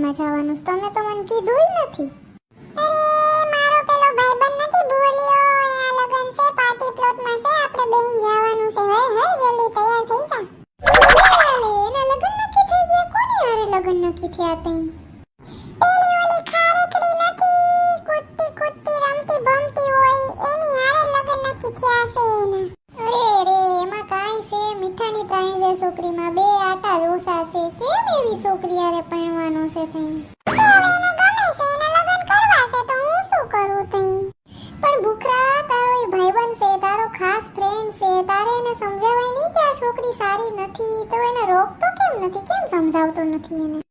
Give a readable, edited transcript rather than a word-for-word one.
લગનમાં જવાનું છે? તમે તો મને કીધુંય નથી. અરે મારો પેલો ભાઈબંધ નથી બોલ્યો આ લગન છે પાર્ટી પ્લોટમાં છે આપણે બેન જવાનું છે હર જલ્દી તૈયાર થઈ જા. એના લગન નક્કી થઈ ગયા? કોની હારે લગન નક્કી થયા તઈ? પેલી ઓલી ખારેકડી નથી કૂદતી કૂદતી રમતી ભમતી હોય એની હારે લગન નક્કી થયા છે એના. અરે રે, એમાં કાંઈ છે? મીઠાની ત્રાઈ છે છોકરીમાં, બે આટા જ ઓછા છે. કેમ એવી છોકરી હારે પરણવાનું છે તઈ? હવે એને ગમે છે એને લગન કરવા છે તો હું શું કરું તઈ? પણ ભૂખરા, તારો એ ભાઈબંધ છે, તારો ખાસ ફ્રેન્ડ છે, તારે એને સમજાવાય નહીં કે આ છોકરી સારી નથી? તો એને રોકતો કેમ નથી? કેમ સમજાવતો નથી એને?